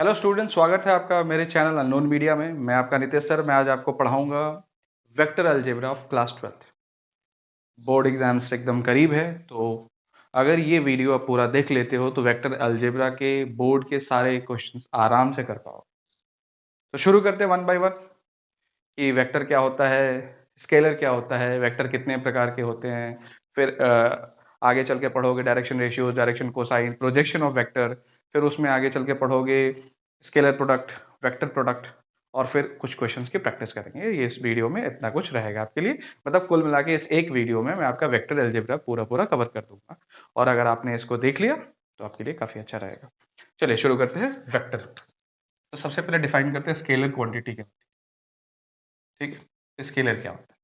Hello student, स्वागत है आपका मेरे चैनल अननोन मीडिया में। मैं आपका नितेश सर। मैं आज आपको पढ़ाऊंगा vector algebra of class 12th। Board exams एकदम करीब है, तो अगर ये वीडियो आप पूरा देख लेते हो तो वेक्टर अलजेब्रा के बोर्ड के सारे क्वेश्चंस आराम से कर पाओ। तो शुरू करते हैं वन बाय वन कि वेक्टर क्या होता है, स्केलर क्या होता है, वेक्टर कितने प्रकार के होते हैं। फिर आगे चल के पढ़ोगे direction ratio, direction cosine, projection of vector. फिर उसमें आगे चल के पढ़ोगे स्केलर प्रोडक्ट, वेक्टर प्रोडक्ट, और फिर कुछ क्वेश्चंस की प्रैक्टिस करेंगे। ये इस वीडियो में इतना कुछ रहेगा आपके लिए। मतलब कुल मिला के इस एक वीडियो में मैं आपका वेक्टर अलजेब्रा पूरा पूरा कवर कर दूंगा, और अगर आपने इसको देख लिया तो आपके लिए काफ़ी अच्छा रहेगा। चलिए शुरू करते हैं वेक्टर। तो सबसे पहले डिफाइन करते हैं स्केलर क्वांटिटी क्या होती है। ठीक है, स्केलर क्या होता है?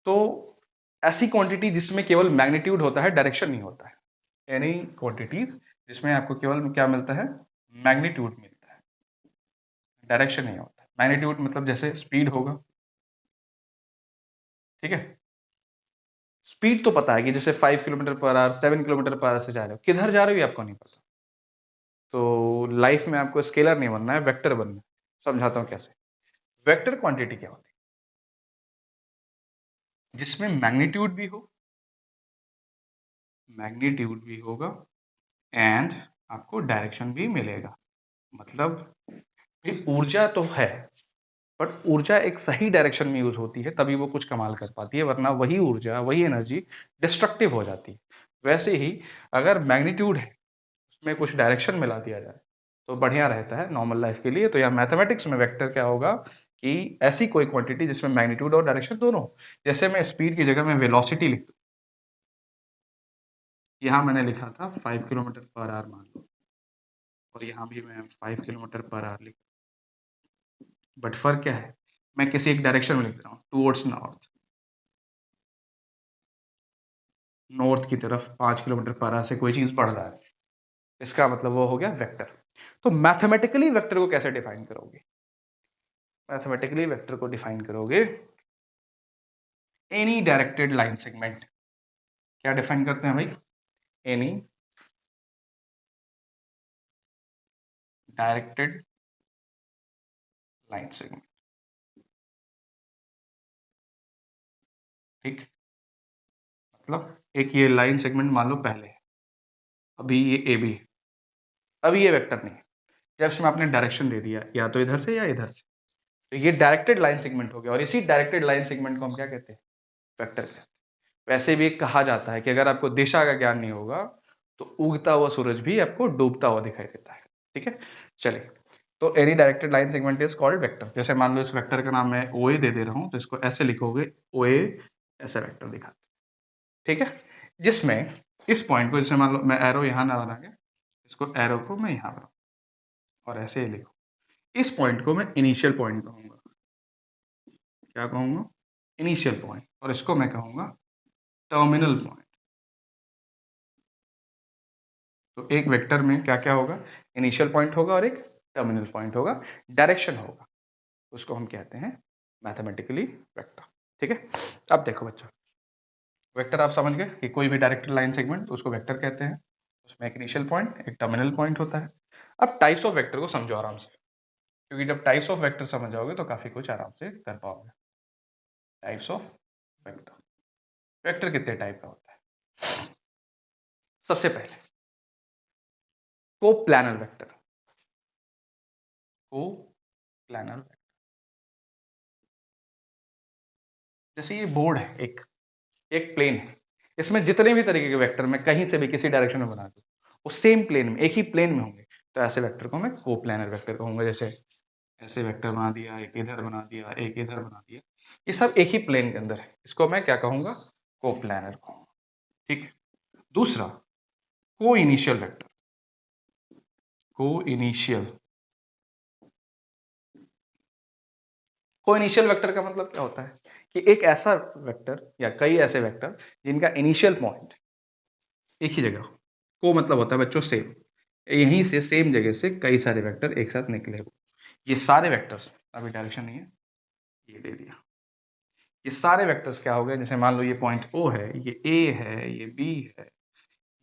तो ऐसी क्वांटिटी जिसमें केवल मैग्नीट्यूड होता है, डायरेक्शन नहीं होता है। एनी क्वांटिटीज जिसमें आपको केवल क्या मिलता है, मैग्नीट्यूड मिलता है, डायरेक्शन नहीं होता है। मैग्नीट्यूड मतलब जैसे स्पीड होगा, ठीक है। स्पीड तो पता है कि जैसे 5 kilometre per hour, 7 kilometre per hour से जा रहे हो, किधर जा रहे हो ये आपको नहीं पता। तो लाइफ में आपको स्केलर नहीं बनना है, वेक्टर बनना है। समझाता हूँ कैसे। वेक्टर क्वांटिटी क्या होती है? जिसमें मैग्नीट्यूड भी हो, मैग्नीट्यूड भी होगा, एंड आपको डायरेक्शन भी मिलेगा। मतलब भाई ऊर्जा तो है, बट ऊर्जा एक सही डायरेक्शन में यूज होती है तभी वो कुछ कमाल कर पाती है, वरना वही ऊर्जा, वही एनर्जी डिस्ट्रक्टिव हो जाती है। वैसे ही अगर मैग्नीट्यूड है, उसमें कुछ डायरेक्शन मिला दिया जाए तो बढ़िया रहता है नॉर्मल लाइफ के लिए। तो यहाँ मैथमेटिक्स में वेक्टर क्या होगा कि ऐसी कोई क्वांटिटी जिसमें मैग्नीट्यूड और डायरेक्शन दोनों हो। जैसे मैं स्पीड की जगह में वेलोसिटी लिख दूँ, यहाँ मैंने लिखा था 5 किलोमीटर पर आवर मान लो, और यहाँ भी मैं 5 किलोमीटर पर आवर लिख, बट फर्क क्या है, मैं किसी एक डायरेक्शन में लिख रहा हूँ, टुवर्ड्स नॉर्थ, नॉर्थ की तरफ 5 किलोमीटर पर आवर से कोई चीज बढ़ रहा है, इसका मतलब वो हो गया वेक्टर। तो मैथमेटिकली वेक्टर को कैसे डिफाइन करोगे? मैथमेटिकली वेक्टर को डिफाइन करोगे एनी डायरेक्टेड लाइन सेगमेंट। क्या डिफाइन करते हैं भाई? Any directed line segment. ठीक, मतलब एक ये लाइन सेगमेंट मान लो पहले है, अभी ये ए बी है, अभी ये वेक्टर नहीं है। जब इसमें आपने डायरेक्शन दे दिया या तो इधर से या इधर से, तो ये डायरेक्टेड लाइन सेगमेंट हो गया, और इसी डायरेक्टेड लाइन सेगमेंट को हम क्या कहते हैं? वेक्टर कहते हैं। वैसे भी एक कहा जाता है कि अगर आपको दिशा का ज्ञान नहीं होगा तो उगता हुआ सूरज भी आपको डूबता हुआ दिखाई देता है। ठीक है, चलिए। तो any directed line segment is called vector. जैसे मान लो इस वेक्टर का नाम मैं ओ ए दे दे रहा हूं, तो इसको ऐसे लिखोगे, ओ ए ऐसा वेक्टर दिखा। ठीक है, जिसमें इस पॉइंट को, जैसे मान लो मैं एरो यहाँ ना बना के, इसको एरो को मैं यहाँ बनाऊँ और ऐसे ही लिखो। इस पॉइंट को मैं इनिशियल पॉइंट कहूंगा। क्या कहूंगा? Initial point. और इसको मैं कहूंगा टर्मिनल पॉइंट। तो एक वेक्टर में क्या क्या होगा? इनिशियल पॉइंट होगा और एक टर्मिनल पॉइंट होगा, डायरेक्शन होगा, उसको हम कहते हैं मैथमेटिकली वेक्टर। ठीक है, अब देखो बच्चों, वेक्टर आप समझ गए कि कोई भी डायरेक्टेड लाइन सेगमेंट उसको वेक्टर कहते हैं। उसमें एक इनिशियल पॉइंट, एक टर्मिनल पॉइंट होता है। अब टाइप्स ऑफ वेक्टर को समझो आराम से, क्योंकि जब टाइप्स ऑफ वेक्टर समझ जाओगे तो काफी कुछ आराम से कर पाओगे। टाइप्स ऑफ वेक्टर, वेक्टर कितने टाइप का होता है? सबसे पहले को प्लानर वेक्टर। को प्लानर वेक्टर, जैसे ये बोर्ड है, एक एक प्लेन है, इसमें जितने भी तरीके के वेक्टर मैं कहीं से भी किसी डायरेक्शन में बना दूं, वो सेम प्लेन में, एक ही प्लेन में होंगे, तो ऐसे वेक्टर को मैं को प्लानर वेक्टर कहूंगा। जैसे ऐसे वेक्टर बना दिया, एक इधर बना दिया, एक इधर बना दिया, ये सब एक ही प्लेन के अंदर है, इसको मैं क्या कहूंगा? को प्लानर कहूंगा। ठीक है, दूसरा को इनिशियल वेक्टर। को इनिशियल, को इनिशियल वेक्टर का मतलब क्या होता है कि एक ऐसा वेक्टर या कई ऐसे वेक्टर जिनका इनिशियल पॉइंट एक ही जगह। को मतलब होता है बच्चों सेम, यहीं से सेम जगह से कई सारे वेक्टर एक साथ निकले हो। ये सारे वेक्टर्स, अभी डायरेक्शन नहीं है, ये दे दिया, ये सारे वेक्टर्स क्या हो गए? जैसे मान लो ये पॉइंट ओ है, ये ए है, ये बी है,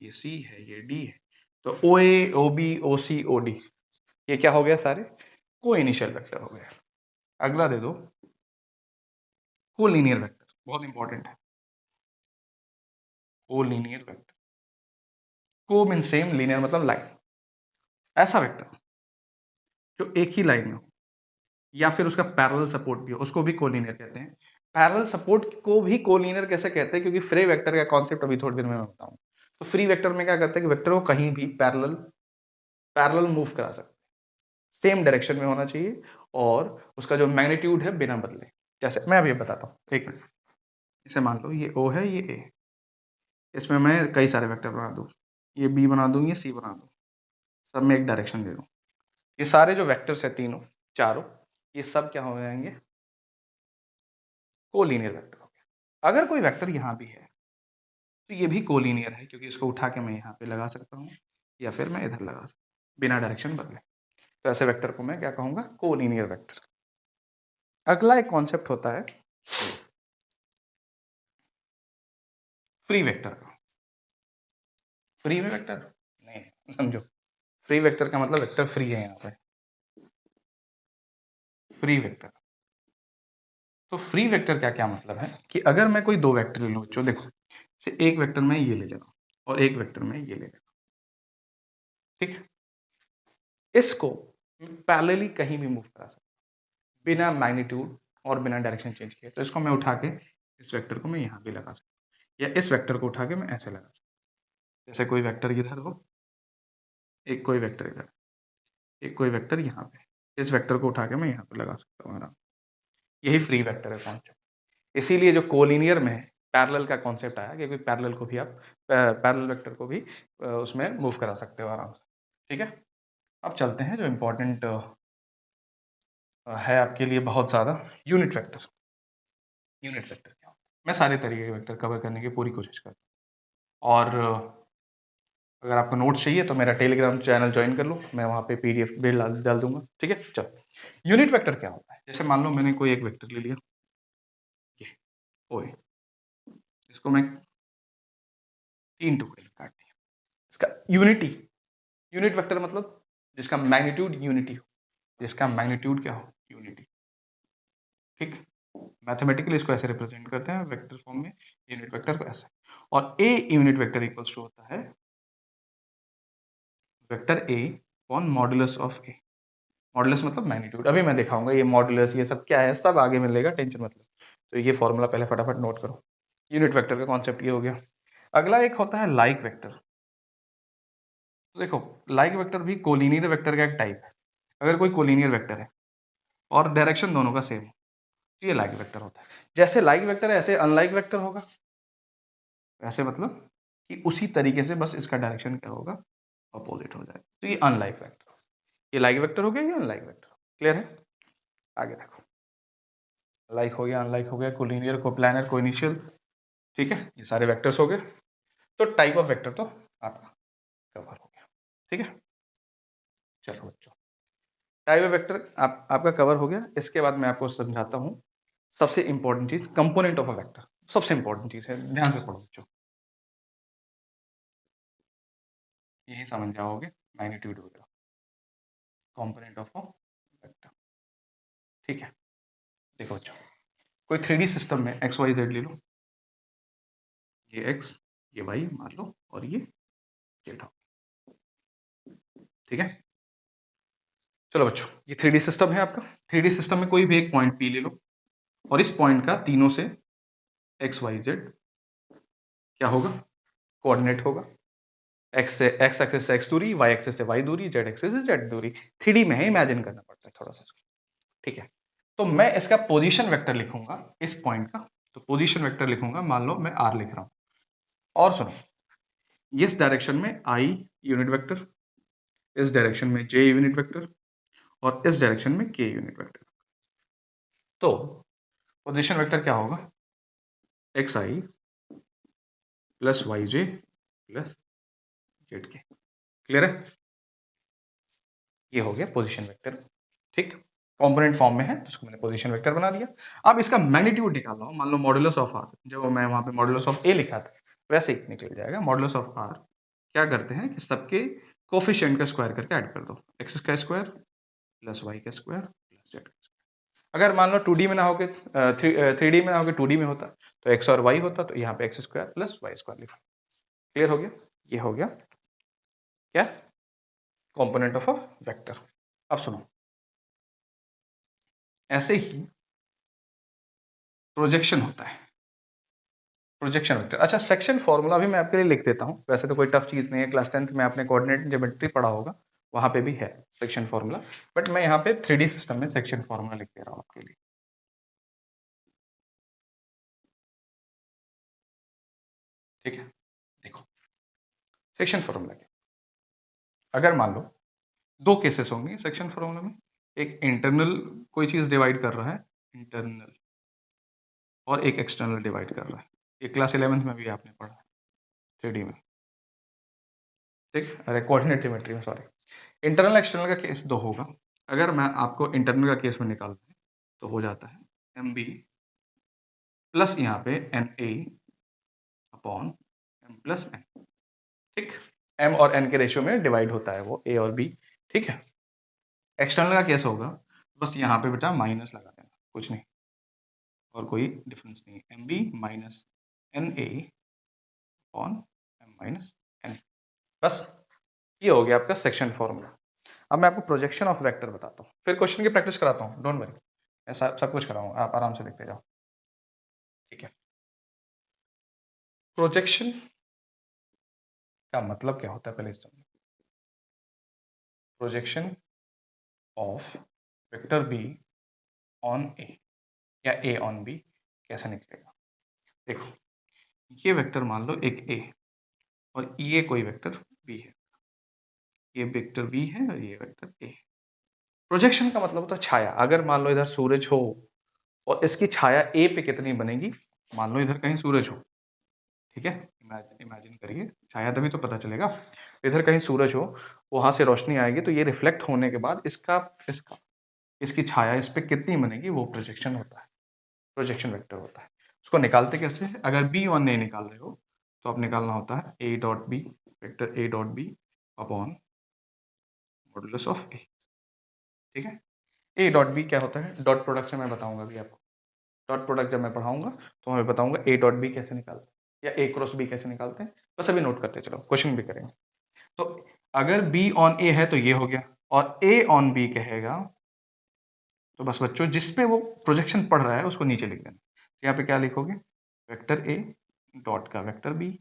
ये सी है, ये डी है, तो ओ ए, ओ बी, ओ सी, ओ डी, ये क्या हो गया सारे? को इनिशियल वेक्टर हो गया। अगला दे दो कोलिनियर वेक्टर, बहुत इंपॉर्टेंट है। कोलिनियर वेक्टर, को मीन सेम, लीनियर मतलब लाइन। ऐसा वेक्टर जो एक ही लाइन में हो या फिर उसका पैरेलल सपोर्ट भी हो, उसको भी कोलिनियर कहते हैं। पैरेलल सपोर्ट को भी कोलिनियर कैसे कहते हैं? क्योंकि फ्री वेक्टर का कॉन्सेप्ट अभी थोड़ी देर में मैं बताऊं। तो फ्री वेक्टर में क्या करते हैं कि वेक्टर को कहीं भी पैरेलल पैरेलल मूव करा सकते हैं, सेम डायरेक्शन में होना चाहिए, और उसका जो मैग्नीट्यूड है बिना बदले। जैसे मैं अभी बताता हूँ, एक मिनट। इसे मान लो ये O है, ये A, इसमें मैं कई सारे वेक्टर बना दूँ, ये B बना दूँ, ये C बना दूँ, सब में एक डायरेक्शन दे दूँ। ये सारे जो वेक्टर्स है तीनों चारों, ये सब क्या हो जाएंगे? कोलिनियर वेक्टर हो गया। अगर कोई वेक्टर यहाँ भी है तो ये भी कोलिनियर है, क्योंकि इसको उठा के मैं यहाँ पे लगा सकता हूँ या फिर मैं इधर लगा सकता हूँ बिना डायरेक्शन बदले। तो ऐसे वेक्टर को मैं क्या कहूँगा? Collinear vector. अगला एक कॉन्सेप्ट होता है फ्री वेक्टर का। फ्री में वेक्टर नहीं समझो, फ्री वेक्टर का मतलब वेक्टर फ्री है यहाँ पे, फ्री वेक्टर। तो फ्री वेक्टर का क्या मतलब है कि अगर मैं कोई दो वेक्टर ले लूँ बच्चों, देखो जैसे एक वेक्टर में ये ले ले रहा हूँ और एक वेक्टर में ये ले ले रहा हूँ, ठीक है? इसको पैरेलली कहीं भी मूव करा सकता हूँ बिना मैग्नीट्यूड और बिना डायरेक्शन चेंज किए। तो इसको मैं उठा के इस वेक्टर को मैं यहाँ पे लगा सकता हूँ, या इस वेक्टर को उठा के मैं ऐसे लगा सकता हूँ। जैसे कोई वेक्टर इधर हो, एक कोई वेक्टर इधर, एक कोई वेक्टर यहाँ पे, इस वेक्टर को उठा के मैं यहाँ पे लगा सकता हूँ आराम से। यही फ्री वेक्टर है कॉन्सेप्ट। इसीलिए जो कोलिनियर में है पैरेलल का कॉन्सेप्ट आया, क्योंकि पैरेलल को भी आप पैरेलल वेक्टर को भी उसमें मूव करा सकते हो आराम से, ठीक है? अब चलते हैं जो इम्पोर्टेंट है आपके लिए बहुत ज़्यादा, यूनिट वेक्टर। यूनिट वेक्टर क्या होता है? मैं सारे तरीके के वेक्टर कवर करने की पूरी कोशिश करता हूँ, और अगर आपको नोट्स चाहिए तो मेरा टेलीग्राम चैनल ज्वाइन कर लो, मैं वहाँ पे PDF भी डाल डाल दूंगा, ठीक है? चलो, यूनिट वेक्टर क्या होता है? जैसे मान लो मैंने कोई एक वेक्टर ले लिया, ये ओए, इसको मैं 3 टुकड़े में काट दिया। इसका यूनिटी, यूनिट वेक्टर मतलब जिसका मैग्नीट्यूड यूनिटी हो, जिसका मैग्नीट्यूड क्या हो? यूनिटी, ठीक? मैथमेटिकली इसको ऐसे रिप्रेजेंट करते हैं वेक्टर फॉर्म में, यूनिट वेक्टर को ऐसे। और a unit vector equals to होता है vector A upon modulus of a. Modulus मतलब मैग्नीट्यूड, अभी मैं दिखाऊंगा ये मॉडुलस ये सब क्या है, सब आगे मिलेगा, टेंशन मत लो। तो ये फॉर्मूला पहले फटाफट नोट करो। यूनिट वेक्टर का कॉन्सेप्ट ये हो गया। अगला एक होता है लाइक वेक्टर। तो देखो, लाइक वेक्टर भी कोलिनियर वेक्टर का एक टाइप है। अगर कोई कोलिनियर वेक्टर है और डायरेक्शन दोनों का सेम है तो ये लाइक वेक्टर होता है। जैसे लाइक वेक्टर है ऐसे अनलाइक वेक्टर होगा, ऐसे मतलब कि उसी तरीके से बस इसका डायरेक्शन क्या होगा? अपोजिट हो जाएगा। तो ये अनलाइक वेक्टर, ये लाइक वेक्टर हो गया, ये अनलाइक वेक्टर। क्लियर है? आगे देखो, लाइक हो गया, अनलाइक हो गया, कोलिनियर, कोप्लानर, कोइनिशियल, ठीक है? ये सारे वेक्टर्स हो गए। तो टाइप ऑफ वेक्टर तो आपका कवर हो गया, ठीक है? चलो बच्चों, टाइप ऑफ वेक्टर आपका कवर हो गया। इसके बाद मैं आपको समझाता हूँ सबसे इंपॉर्टेंट चीज, कंपोनेंट ऑफ अ वेक्टर। सबसे इंपॉर्टेंट चीज है, ध्यान से पढ़ो बच्चों, यही समझ जाओगे मैग्नीट्यूड वगैरह, कंपोनेंट ऑफ अ वेक्टर, ठीक है? देखो बच्चों, कोई 3D सिस्टम में एक्स वाई जेड ले लो, ये एक्स, ये वाई मान लो, और ये जेड हो, ठीक है? चलो बच्चों, ये 3D सिस्टम है आपका। 3D सिस्टम में कोई भी एक पॉइंट पी ले लो, और इस पॉइंट का तीनों से एक्स वाई जेड क्या होगा? कोऑर्डिनेट होगा। एक्स से एक्स एक्सिस से एक्स दूरी, वाई एक्सिस से वाई दूरी, जेड एक्सिस से जेड दूरी। 3D में है, इमेजिन करना पड़ता है थोड़ा सा इसको, ठीक है? तो मैं इसका पोजीशन वेक्टर लिखूंगा इस पॉइंट का। तो पोजीशन वेक्टर लिखूंगा, मान लो मैं आर लिख रहा हूं, और सुनो, इस डायरेक्शन में आई यूनिट वेक्टर, इस डायरेक्शन में जे यूनिट वेक्टर, और इस डायरेक्शन में के यूनिट वेक्टर। तो पोजीशन वेक्टर क्या होगा? X I plus Y J plus Z के। क्लियर है? ये हो गया पोजीशन वेक्टर, ठीक? कंपोनेंट फॉर्म में है तो इसको मैंने पोजीशन वेक्टर बना दिया। अब इसका मैग्नीट्यूड निकालना हो, मान लो मॉडुलस ऑफ आर, जब मैं वहां पे मॉडुलस ऑफ ए लिखा था वैसे ही निकल जाएगा। मॉडुलस ऑफ आर क्या करते हैं कि सबके कोफिशिएंट का स्क्वायर करके ऐड कर दो, एक्स का स्क्वायर प्लस वाई का स्क्वायर प्लस जेड का स्क्वायर। अगर मान लो 2D में ना होके 3D में ना होके 2D में होता तो एक्स और वाई होता, तो यहाँ पे x square plus y square लिखा। क्लियर हो गया? ये हो गया क्या? Component of a vector. अब सुनो, ऐसे ही प्रोजेक्शन होता है, प्रोजेक्शन वेक्टर। अच्छा, सेक्शन फॉर्मूला भी मैं आपके लिए लिख देता हूँ, वैसे तो कोई टफ चीज़ नहीं है, क्लास 10th में आपने कोऑर्डिनेट ज्योमेट्री पढ़ा होगा, वहाँ पे भी है सेक्शन फॉर्मूला, बट मैं यहाँ पे 3D सिस्टम में सेक्शन फॉर्मूला लिख दे रहा हूँ आपके लिए। ठीक है, देखो सेक्शन फॉर्मूला क्या, अगर मान लो दो केसेस होंगे सेक्शन फॉर्मूला में, एक इंटरनल कोई चीज़ डिवाइड कर रहा है, इंटरनल, और एक एक्सटर्नल डिवाइड कर रहा है। ये क्लास 11th में भी आपने पढ़ा 3D में, ठीक, अरे कोऑर्डिनेट ज्योमेट्री में, सॉरी। इंटरनल एक्सटर्नल का केस दो होगा। अगर मैं आपको इंटरनल का केस में निकालना है तो हो जाता है एम बी प्लस यहाँ पे n a upon m plus n. ठीक, एम और एन के रेशियो में डिवाइड होता है वो ए और बी। ठीक है, एक्सटर्नल का केस होगा, बस यहाँ पे बेटा माइनस लगा देना, कुछ नहीं, और कोई डिफरेंस नहीं, m b minus n a upon m minus n. बस ये हो गया आपका सेक्शन फॉर्मूला। अब मैं आपको प्रोजेक्शन ऑफ वेक्टर बताता हूँ, फिर क्वेश्चन की प्रैक्टिस कराता हूँ, डोंट वरी, मैं सब कुछ कराऊंगा, आप आराम से देखते जाओ। ठीक है, प्रोजेक्शन का मतलब क्या होता है पहले समझो। Projection of vector B on A या ए ऑन बी कैसे निकलेगा? देखो, ये वेक्टर मान लो एक ए और ये कोई वेक्टर बी है, ये वेक्टर बी है और ये वेक्टर ए। प्रोजेक्शन का मतलब होता है छाया। अगर मान लो इधर सूरज हो और इसकी छाया ए पे कितनी बनेगी, मान लो इधर कहीं सूरज हो, ठीक है, इमेजिन करिए, छाया तभी तो पता चलेगा। इधर कहीं सूरज हो, वहां से रोशनी आएगी, तो ये रिफ्लेक्ट होने के बाद इसका इसका इसकी छाया इस पे कितनी बनेगी, वो प्रोजेक्शन होता है, प्रोजेक्शन वेक्टर होता है। उसको निकालते कैसे हैं? अगर बी वन नहीं निकाल रहे हो तो आप निकालना होता है A dot B, vector A dot B upon modulus of A. ठीक है, ए डॉट बी क्या होता है, डॉट प्रोडक्ट से मैं बताऊंगा अभी आपको, डॉट प्रोडक्ट जब मैं पढ़ाऊंगा तो मैं बताऊंगा ए डॉट बी कैसे निकालते हैं या ए क्रॉस बी कैसे निकालते हैं। बस अभी नोट करते चलो, क्वेश्चन भी करेंगे। तो अगर बी ऑन ए है तो ये हो गया, और ए ऑन बी कहेगा तो बस बच्चों जिस पे वो प्रोजेक्शन पढ़ रहा है उसको नीचे लिख देना। यहाँ पे क्या लिखोगे, वेक्टर ए डॉट का vector B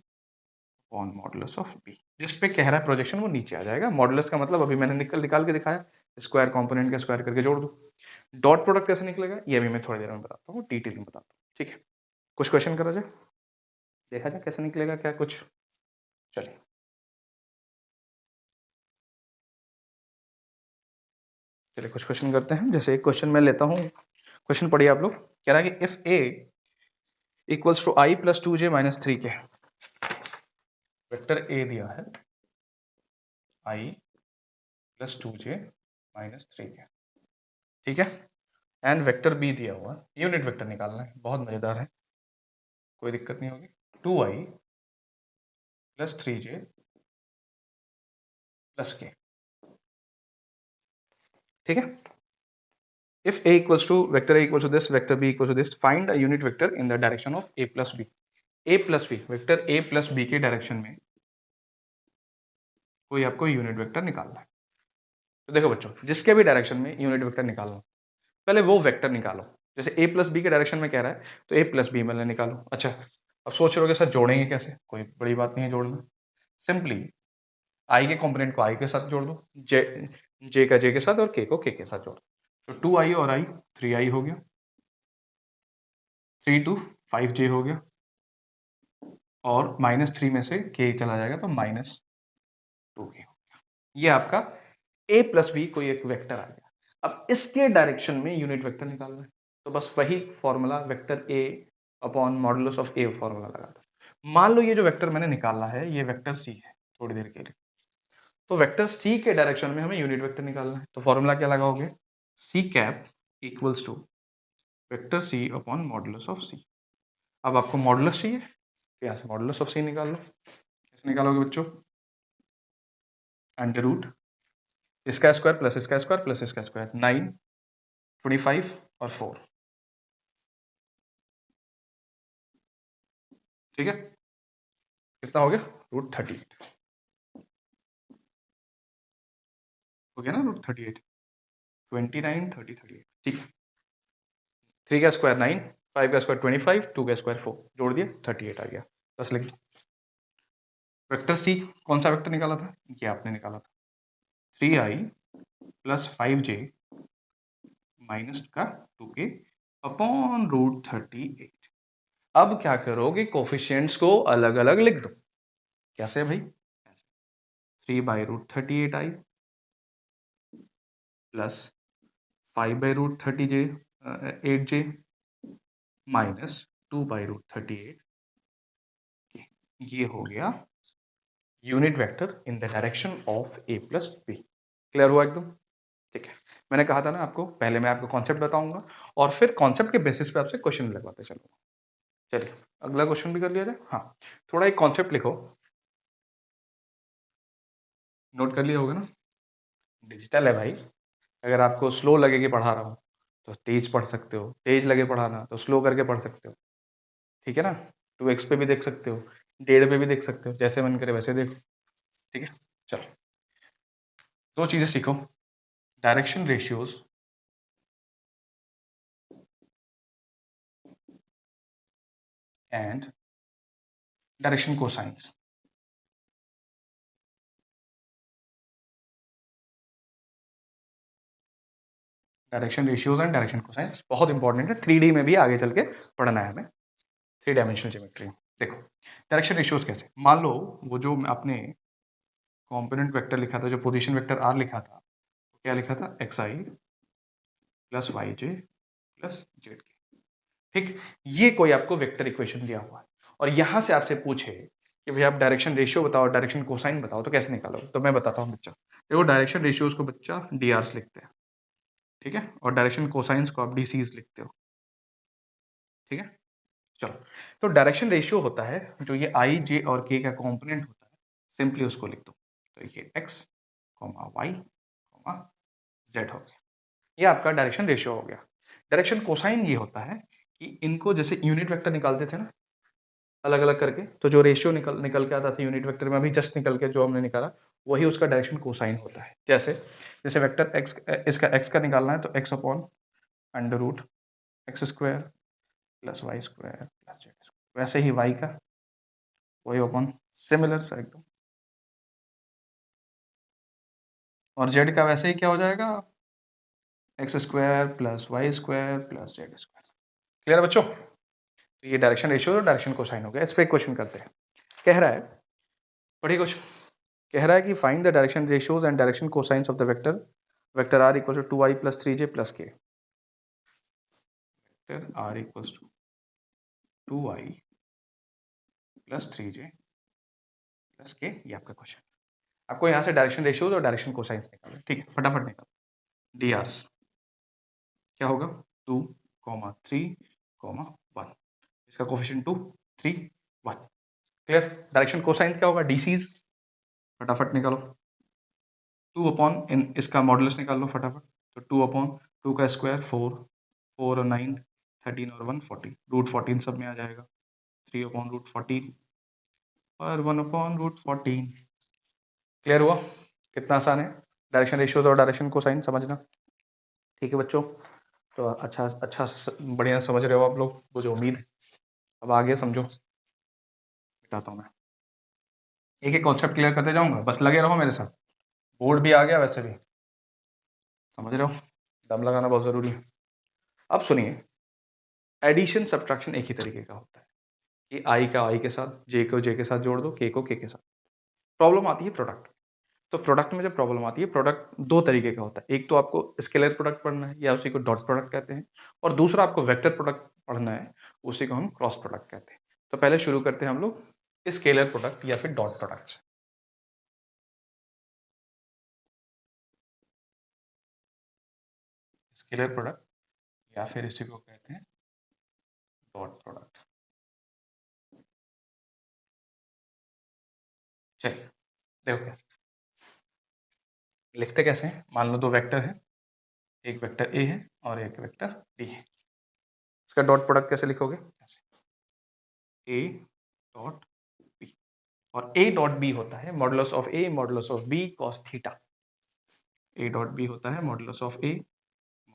on modulus of b, जिस पे कह रहा है प्रोजेक्शन वो नीचे आ जाएगा। मॉडुलस का मतलब अभी मैंने निकाल के दिखाया, स्क्वायर कंपोनेंट का स्क्वायर करके जोड़ दो। डॉट प्रोडक्ट कैसे निकलेगा ये भी मैं थोड़ी देर में बताता हूँ, डिटेल में बताता हूँ। ठीक है, कुछ क्वेश्चन करा जाए, देखा जाए कैसे निकलेगा क्या कुछ। चलिए, चलिए कुछ क्वेश्चन करते हैं। जैसे एक क्वेश्चन मैं लेता हूँ, क्वेश्चन पढ़िए आप लोग। कह रहा है कि if a equals to i plus two j minus three k, vector a दिया है i plus two j minus three k, ठीक है, एंड वेक्टर बी दिया हुआ, यूनिट वेक्टर निकालना है, बहुत मजेदार है, कोई दिक्कत नहीं होगी। Two i plus three j plus k, ठीक है। If a equals to vector a equals to this, vector b equals to this, find a unit vector in the direction of a plus b. a plus b, vector a plus b के direction में कोई आपको unit vector निकालना है। तो देखो बच्चों, जिसके भी डायरेक्शन में यूनिट वेक्टर निकालना, पहले वो वेक्टर निकालो। जैसे a प्लस बी के डायरेक्शन में कह रहा है तो a प्लस बी मैंने निकालो। अच्छा, अब सोच रहे हो सर जोड़ेंगे कैसे? कोई बड़ी बात नहीं है जोड़ना, सिंपली i के कंपोनेंट को i के साथ जोड़ दो, j का j के साथ और k को k के साथ जोड़ दो। तो 2i और i 3i हो गया, 3 टू 5j हो गया, और -3 में से k चला जाएगा तो -2k हो गया। ये आपका a प्लस बी कोई एक वेक्टर आ गया। अब इसके डायरेक्शन में यूनिट वेक्टर निकालना है, तो बस वही formula vector a upon modulus of a formula लगा दो। मान लो ये जो वेक्टर मैंने निकाला है ये वेक्टर c है, थोड़ी देर के लिए, तो वेक्टर c के डायरेक्शन में हमें यूनिट वेक्टर निकालना है, तो फॉर्मूला क्या लगाओगे, c cap equals to vector c upon modulus of c। अब आपको मॉडुलस चाहिए, तो यहाँ से मॉडुलस ऑफ c निकाल लो। कैसे निकालोगे बच्चों, अंडर रूट इसका स्क्वायर प्लस इसका स्क्वायर प्लस इसका स्क्वायर, 9, 25 और 4। ठीक है, कितना हो गया? √38 हो गया ना, √38, 29, 30, 38। ठीक है, 3 का स्क्वायर 9, 5 का स्क्वायर 25, 2 का स्क्वायर 4, जोड़ दिया 38 आ गया, बस लिख दो। वेक्टर सी कौन सा वेक्टर निकाला था? ये आपने निकाला था, 3i प्लस 5j माइनस का 2k अपॉन √38। अब क्या करोगे, कोफिशिएंट्स को अलग अलग लिख दो। कैसे भाई? 3/√38i plus 5/√30j 8j minus 2/√38, ये हो गया unit vector in the direction of a plus b. Clear हुआ एकदम? ठीक है, मैंने कहा था ना आपको, पहले मैं आपको कॉन्सेप्ट बताऊंगा और फिर कॉन्सेप्ट के बेसिस पे आपसे क्वेश्चन लगवाते चलूंगा। चलिए अगला क्वेश्चन भी कर लिया जाए। हाँ, थोड़ा एक कॉन्सेप्ट लिखो, नोट कर लिया होगा ना? डिजिटल है भाई, अगर आपको स्लो लगे कि पढ़ा रहा हूँ तो तेज पढ़ सकते हो, तेज लगे पढ़ाना तो स्लो करके पढ़ सकते हो। ठीक है ना, 2x पे भी देख सकते हो, 1.5 पे भी देख सकते हो, जैसे मन करे वैसे देखो। ठीक है, चलो दो चीजें सीखो, direction ratios and direction cosines. Direction ratios and direction cosines बहुत इंपॉर्टेंट है, 3D में भी आगे चल के पढ़ना है हमें, 3 डायमेंशनल ज्योमेट्री। देखो डायरेक्शन रेशियोज कैसे, मान लो वो जो आपने कॉम्पोनेंट वेक्टर लिखा था, जो पोजीशन वेक्टर r लिखा था, क्या लिखा था? xi plus yj plus zk। ठीक, ये कोई आपको वेक्टर इक्वेशन दिया हुआ है और यहां से आपसे पूछे कि भाई आप डायरेक्शन रेशियो बताओ, डायरेक्शन कोसाइन बताओ, तो कैसे निकालोगे? तो मैं बताता हूँ बच्चा। देखो डायरेक्शन रेशियोज को बच्चा drs लिखते हैं, ठीक है, और डायरेक्शन कोसाइंस को आप dc's लिखते हो। ठीक है, चलो, तो डायरेक्शन रेशियो होता है जो ये i, j और k का कंपोनेंट होता है, सिंपली उसको लिख दो। तो ये x, y, z हो गया, ये आपका डायरेक्शन रेशियो हो गया। डायरेक्शन कोसाइन ये होता है कि इनको जैसे यूनिट वेक्टर निकालते थे ना अलग अलग करके, तो जो रेशियो निकल निकल के आता था यूनिट वेक्टर में, अभी जस्ट निकल के जो हमने निकाला, वही उसका डायरेक्शन कोसाइन होता है। जैसे जैसे वेक्टर x, इसका x का निकालना है तो x upon under root x square plus y square plus z square, वैसे ही y का वही अपॉन, सिमिलर सा एकदम, और z का वैसे ही क्या हो जाएगा? X square plus y square plus z square. Clear बच्चों? तो ये डायरेक्शन रेशियो और डायरेक्शन कोसाइन हो गया। इस पे क्वेश्चन करते हैं, कह रहा है, पढ़िए क्वेश्चन, कह रहा है कि find the direction ratios and direction cosines of the vector vector r equal to 2i plus 3j plus k। Vector r equal to 2i plus 3j plus k, ये आपका क्वेश्चन। आपको यहाँ से डायरेक्शन रेशियोज और direction cosines निकालना है। ठीक है, फटाफट निकाल। dr क्या होगा? 2, 3, 1, इसका कोफिशिएंट 2, 3, 1। क्लियर? डायरेक्शन कोसाइंस क्या होगा? dc's, फटाफट निकालो। 2 अपॉन इन इसका मॉडुलस निकाल लो फटाफट, तो 2 अपॉन 2 का स्क्वायर 4, 4 और 9 13 और 1 14, √14 सब में आ जाएगा, 3 अपॉन √14 और 1 अपॉन √14। क्लियर हुआ? कितना आसान है डायरेक्शन रेशियोज और डायरेक्शन कोसाइन समझना। ठीक है बच्चों, तो अच्छा अच्छा बढ़िया समझ रहे हो आप लोग, मुझे उम्मीद है। अब आगे समझो, बताता हूँ मैं, एक एक कॉन्सेप्ट क्लियर करते जाऊंगा, बस लगे रहो मेरे साथ। बोर्ड भी आ गया वैसे भी, समझ रहे हो, दम लगाना बहुत ज़रूरी है। अब सुनिए, एडिशन सब्ट्रैक्शन एक ही तरीके का होता है कि आई का आई के साथ, जे को जे के साथ जोड़ दो, के को के साथ। प्रॉब्लम आती है प्रोडक्ट, तो प्रोडक्ट में जब प्रॉब्लम आती है, प्रोडक्ट दो तरीके का होता है, एक तो आपको स्केलर प्रोडक्ट पढ़ना है या उसी को डॉट प्रोडक्ट कहते हैं, और दूसरा आपको वेक्टर प्रोडक्ट पढ़ना है, उसी को हम क्रॉस प्रोडक्ट कहते हैं। तो पहले शुरू करते हैं हम लोग स्केलर प्रोडक्ट या फिर डॉट प्रोडक्ट से। स्केलर प्रोडक्ट या फिर इसी को कहते हैं डॉट प्रोडक्ट। चलिए देखो कैसे, लिखते कैसे हैं? मान लो दो वेक्टर है, एक वेक्टर ए है और एक वेक्टर बी है। इसका डॉट प्रोडक्ट कैसे लिखोगे? ए डॉट बी, और ए डॉट बी होता है modulus of a modulus of b cos theta. A dot b होता है modulus of a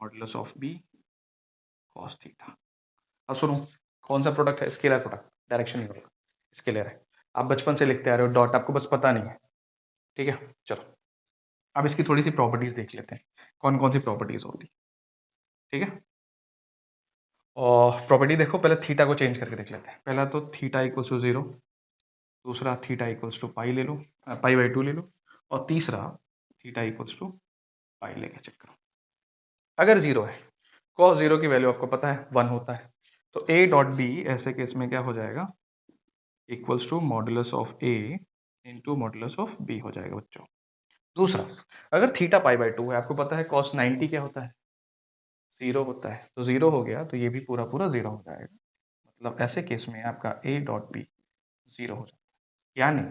modulus of b cos theta. अब सुनो, कौन सा प्रोडक्ट है? स्केलर प्रोडक्ट, डायरेक्शन नहीं होगा, स्केलर है। आप बचपन से लिखते आ रहे हो डॉट, आपको बस पता नहीं है। ठीक है, चलो अब इसकी थोड़ी सी प्रॉपर्टीज देख लेते हैं, कौन कौन सी प्रॉपर्टीज होती है। ठीक है, और प्रॉपर्टी देखो, पहले थीटा को चेंज करके देख लेते हैं। पहला तो थीटा इक्वल्स टू 0, दूसरा थीटा इक्वल्स टू पाई ले लो, पाई बाई 2 ले लो, और तीसरा थीटा इक्वल्स टू पाई लेके चेक करो। अगर 0 है, cos 0 की वैल्यू आपको पता है 1 होता है, तो a डॉट बी ऐसे केस में क्या हो जाएगा? Equals to modulus of a into modulus of b हो जाएगा बच्चों। दूसरा, अगर थीटा पाई बाई 2 है, आपको पता है cos 90 क्या होता है? 0 होता है, तो 0 हो गया तो ये भी पूरा पूरा 0 हो जाएगा। मतलब ऐसे केस में आपका a डॉट बी 0 हो जाता है। यानी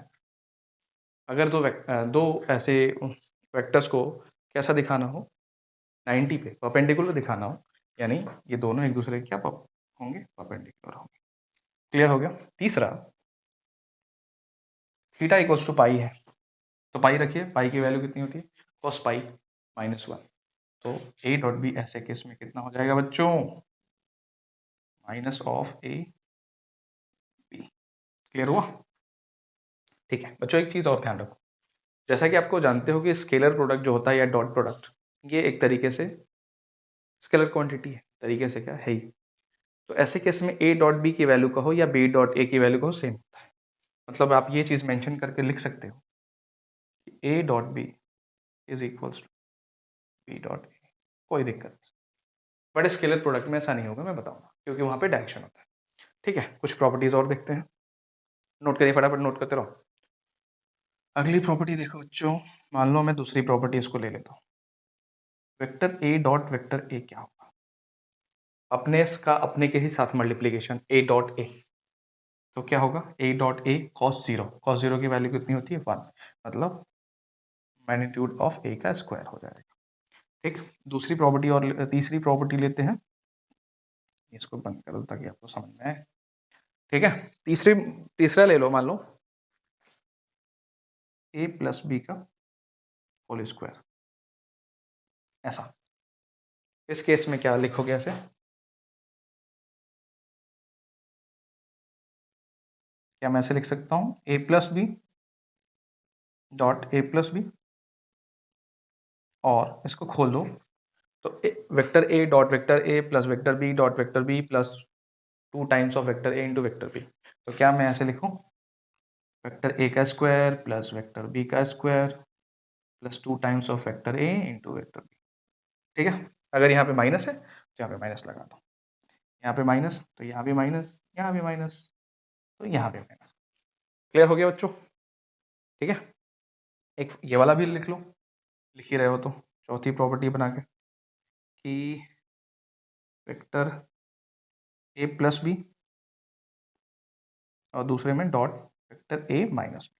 अगर दो ऐसे वेक्टर्स को कैसा दिखाना हो, 90 पे परपेंडिकुलर दिखाना हो, यानी ये दोनों एक दूसरे के क्या होंगे? परपेंडिकुलर होंगे। क्लियर हो गया? तीसरा, थीटा इक्वल्स टू पाई है, तो पाई रखिए, पाई की वैल्यू कितनी होती है? Cos pi -1। तो ए डॉट बी ऐसे केस में कितना हो जाएगा बच्चों? Minus of a b. Clear हुआ? ठीक है बच्चों, एक चीज़ और ध्यान रखो, जैसा कि आपको जानते हो कि स्केलर प्रोडक्ट जो होता है या डॉट प्रोडक्ट, ये एक तरीके से स्केलर क्वांटिटी है, तरीके से क्या है ही। तो ऐसे केस में ए डॉट बी की वैल्यू कहो या बी डॉट ए की वैल्यू कहो, सेम होता है। मतलब आप ये चीज़ मेंशन करके लिख सकते हो कि a dot b is equals to b dot a, कोई दिक्कत नहीं। बट स्केलर प्रोडक्ट में ऐसा नहीं होगा, मैं बताऊंगा, क्योंकि वहाँ पे डायरेक्शन होता है। ठीक है, कुछ प्रॉपर्टीज और देखते हैं, नोट करिए, फटाफट नोट करते रहो। अगली प्रॉपर्टी देखो बच्चों, मान लो मैं दूसरी प्रॉपर्टी इसको ले लेता हूँ। वेक्टर ए डॉट वेक्टर ए क्या होगा? अपने इसका अपने के ही साथ मल्टीप्लीकेशन, ए डॉट ए, तो क्या होगा? ए डॉट ए कॉस 0, कॉस 0 की वैल्यू कितनी होती है? 1, मतलब मैग्नीट्यूड ऑफ ए का स्क्वायर हो जाएगा। ठीक, दूसरी प्रॉपर्टी और तीसरी प्रॉपर्टी लेते हैं, इसको बंद कर दो ताकि आपको समझ में आए। ठीक है, तीसरा ले लो, मान लो ए प्लस बी का होल स्क्वायर, ऐसा। इस केस में क्या लिखोगे ऐसे? क्या मैं ऐसे लिख सकता हूं? A plus B dot A plus B, और इसको खोल दो, तो vector A dot vector A plus vector B dot vector B plus 2 times of vector A into vector B. तो क्या मैं ऐसे लिखूं? वेक्टर ए का स्क्वायर प्लस वेक्टर बी का square plus 2 times of vector A into vector B. ठीक है, अगर यहाँ पे माइनस है तो यहाँ पे माइनस लगा दो, यहाँ पे माइनस तो यहाँ भी माइनस, यहाँ भी माइनस तो यहाँ पे माइनस। क्लियर हो गया बच्चों? ठीक है, एक ये वाला भी लिख लो, लिख ही रहे हो तो, चौथी प्रॉपर्टी बना के कि वेक्टर ए प्लस बी और दूसरे में dot vector a minus b.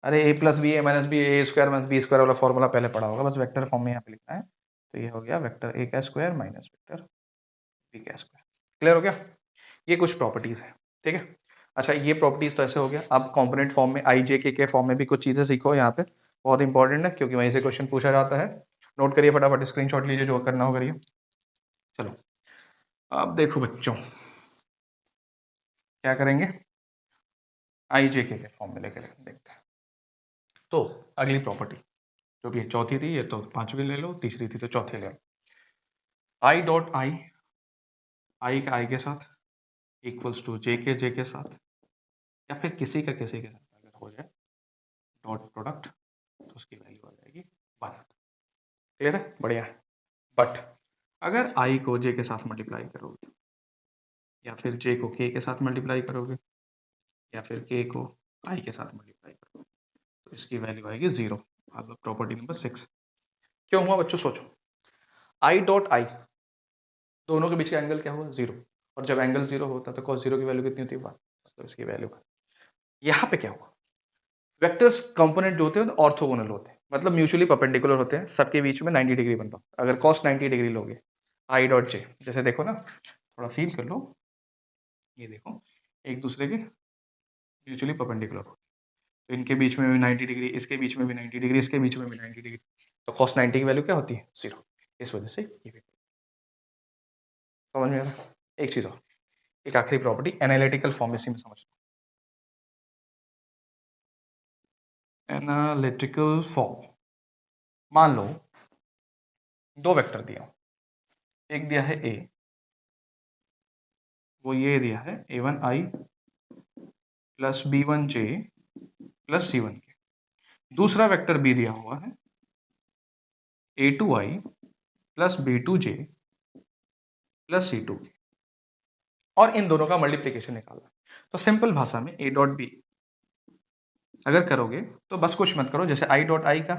अरे a plus b a minus b, a square minus b square वाला फॉर्मूला पहले पढ़ा होगा, बस वेक्टर फॉर्म में यहाँ पे लिखना है। तो ये हो गया वेक्टर ए का स्क्वायर माइनस वेक्टर बी का स्क्वायर। क्लियर हो गया? ये कुछ प्रॉपर्टीज है। ठीक है, अच्छा ये प्रॉपर्टीज तो ऐसे हो गया। अब कॉम्पोनेंट फॉर्म में आई जे के फॉर्म में भी कुछ चीज़ें सीखो यहाँ पे, बहुत इंपॉर्टेंट है, क्योंकि वहीं से क्वेश्चन पूछा जाता है। नोट करिए फटाफट, स्क्रीनशॉट लीजिए, जो करना हो करिए। चलो अब देखो बच्चों, क्या करेंगे? आई जे के फॉर्म में लेकर देखते हैं। तो अगली प्रॉपर्टी जो भी है, चौथी थी, ये तो पांचवी ले लो, तीसरी थी तो चौथी ले लो। आई डॉट आई का आई के साथ इक्वल्स टू जे के साथ, या फिर किसी के साथ अगर हो जाए डॉट प्रोडक्ट, तो उसकी वैल्यू आ जाएगी 1। क्लियर है? बढ़िया है। बट अगर आई को जे के साथ मल्टीप्लाई करोगे, या फिर जे को के साथ मल्टीप्लाई करोगे, या फिर के को आई के साथ मल्टीप्लाई करोगे, तो इसकी वैल्यू आएगी 0। मतलब प्रॉपर्टी नंबर 6। क्यों हुआ बच्चों? सोचो, आई डॉट आई, दोनों के बीच का एंगल क्या हुआ? 0, और जब एंगल 0 होता है तो cos 0 की वैल्यू कितनी होती है? 1, तो इसकी वैल्यू। यहाँ पे क्या हुआ? वेक्टर्स कंपोनेंट जो होते हैं ऑर्थोगोनल होते हैं, मतलब म्यूचुअली परपेंडिकुलर होते हैं, सबके बीच में 90 डिग्री बनता है। अगर कॉस 90 डिग्री लोगे, आई डॉट जे, जैसे देखो ना, थोड़ा फील कर लो, ये देखो एक दूसरे के म्यूचुअली परपेंडिकुलर होते हैं, तो इनके बीच में भी 90 डिग्री, इसके बीच में भी 90 डिग्री, इसके बीच में भी 90 डिग्री, तो कॉस 90 की वैल्यू क्या होती है? 0। इस वजह से ये भी समझ में आ रहा है। एक चीज़ और, एक आखिरी प्रॉपर्टी एनालिटिकल फॉर्म, इसी में समझ लो। एनालिटिकल फॉर्म, मान लो दो वेक्टर दिया, एक दिया है ए, वो ये दिया है a1i plus b1j plus c1k। दूसरा वेक्टर बी दिया हुआ है a2i plus b2j plus c2k, और इन दोनों का मल्टीप्लीकेशन निकालना है। तो सिंपल भाषा में a डॉट बी अगर करोगे तो बस कुछ मत करो, जैसे i डॉट आई का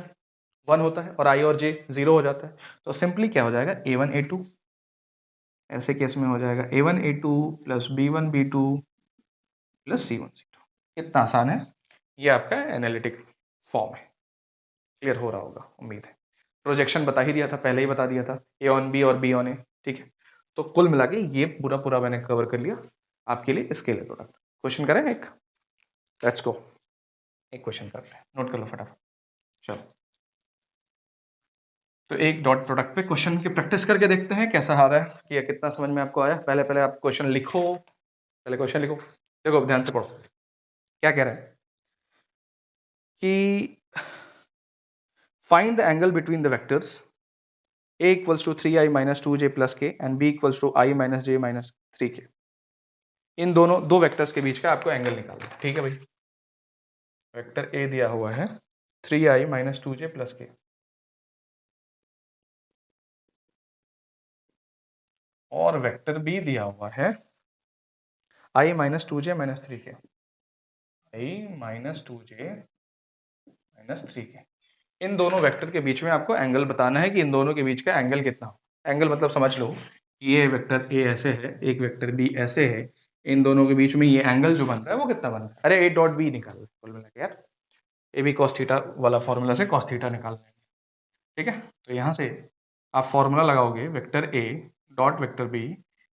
1 होता है और i और j 0 हो जाता है, तो सिंपली क्या हो जाएगा, a1 a2, ऐसे केस में हो जाएगा a1 a2 plus b1 b2 plus c1 c2। इतना आसान है, ये आपका एनालिटिक फॉर्म है। क्लियर हो रहा होगा उम्मीद है। प्रोजेक्शन बता ही दिया था, पहले ही बता दिया था, ए ऑन बी और बी ऑन ए, ठीक है। तो कुल मिला के ये पूरा पूरा मैंने कवर कर लिया आपके लिए स्केलर प्रोडक्ट। क्वेश्चन करें एक, लेट्स गो, एक क्वेश्चन करते हैं, नोट कर लो फटाफट। चलो, तो एक डॉट प्रोडक्ट पे क्वेश्चन की प्रैक्टिस करके देखते हैं कैसा आ रहा है, कि ये कितना समझ में आपको आया। पहले पहले आप क्वेश्चन लिखो, पहले क्वेश्चन लिखो, देखो ध्यान से पढ़ो क्या कह रहा है कि find the angle between the vectors a equals to 3i minus 2j plus k and b equals to i minus j minus 3k। इन दोनों दो वेक्टर्स के बीच का आपको एंगल निकालना है, ठीक है भाई। वेक्टर a दिया हुआ है 3i minus 2j plus k, और वेक्टर b दिया हुआ है i minus 2j minus 3k, i minus 2j minus 3k। इन दोनों वेक्टर के बीच में आपको एंगल बताना है कि इन दोनों के बीच का एंगल कितना हो। एंगल मतलब समझ लो, ये वेक्टर ए ऐसे है, एक वेक्टर बी ऐसे है, इन दोनों के बीच में ये एंगल जो बन रहा है वो कितना बन रहा है। अरे ए डॉट बी निकाल कुल मिला के यार, ए बी कॉस थीटा वाला फॉर्मूला से कॉस थीटा निकाल लेंगे, ठीक है। तो यहाँ से आप फॉर्मूला लगाओगे, vector A dot vector B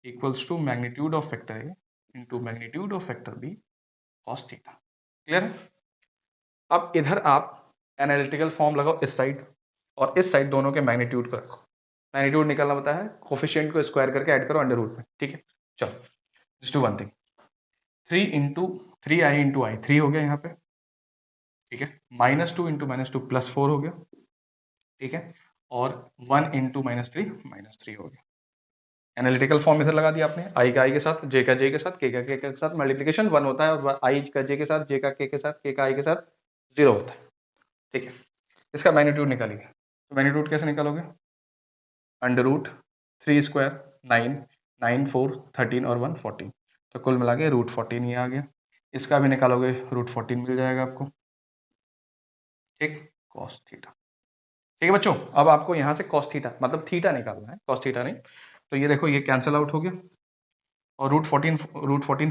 equals to magnitude of vector A into magnitude of vector b cos theta. Clear है। अब इधर आप एनालिटिकल फॉर्म लगाओ इस साइड, और इस साइड दोनों के मैग्नीट्यूड को रखो। मैग्नीट्यूड निकालना पता है, कोफिशिएंट को स्क्वायर करके ऐड करो अंडर रूट में, ठीक है। चलो, just do one thing, 3 into 3i into I, 3 हो गया यहाँ पे, ठीक है। -2 इंटू -2 +4 हो गया, ठीक है। और 1 इंटू -3 -3 हो गया। एनालिटिकल फॉर्म इधर लगा दिया आपने, आई का आई के साथ, जे का जे के साथ, के का के के साथ, मल्टीप्लिकेशन 1 होता है, और आई का जे के साथ, जे का के साथ, के का आई के साथ 0 होता है, ठीक है। इसका मैग्नीट्यूड निकालिए, तो मैग्नीट्यूड कैसे निकालोगे, अंडर रूट 3 स्क्वायर 9, 9 4 13 और 1 14, तो कुल मिला के रूट 14 ये आ गया। इसका भी निकालोगे रूट 14 मिल जाएगा आपको, ठीक, कॉस थीटा। ठीक है बच्चों, अब आपको यहाँ से कॉस थीटा मतलब थीटा निकालना है, कॉस थीटा नहीं। तो ये देखो, ये कैंसिल आउट हो गया, और रूट फोर्टीन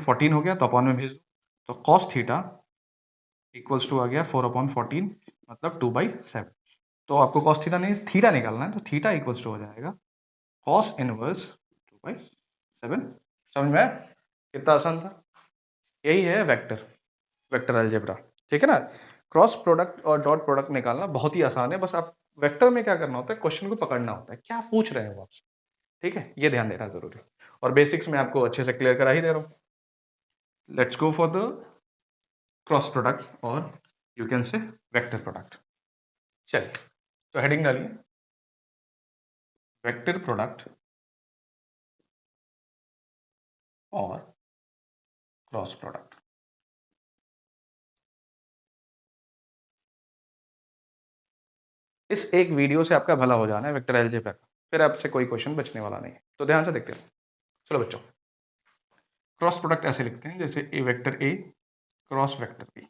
14 हो गया, तो अपॉन में भेज दो, तो कॉस थीटा इक्वल्स टू आ गया 4/14, मतलब 2/7। तो आपको कॉस थीटा नहीं थीटा निकालना है, तो थीटा इक्वल्स टू हो जाएगा कॉस इनवर्स 2/7। समझ में आया? कितना आसान था। यही है वेक्टर, वेक्टर अलजेब्रा, ठीक है ना। क्रॉस प्रोडक्ट और डॉट प्रोडक्ट निकालना बहुत ही आसान है, बस आप वेक्टर में क्या करना होता है, क्वेश्चन को पकड़ना होता है, क्या पूछ रहे हैं वो आपसे, ठीक है, ये ध्यान देना जरूरी है। और बेसिक्स में आपको अच्छे से क्लियर करा ही दे रहा हूँ। Let's go for the cross product, और you can say vector product. चलिए, तो हेडिंग डालिए, वेक्टर प्रोडक्ट और क्रॉस प्रोडक्ट। इस एक वीडियो से आपका भला हो जाना है वेक्टर अलजेब्रा का, फिर आपसे कोई क्वेश्चन बचने वाला नहीं है, तो ध्यान से देखते रहो। चलो बच्चों, क्रॉस प्रोडक्ट ऐसे लिखते हैं, जैसे a vector A cross vector B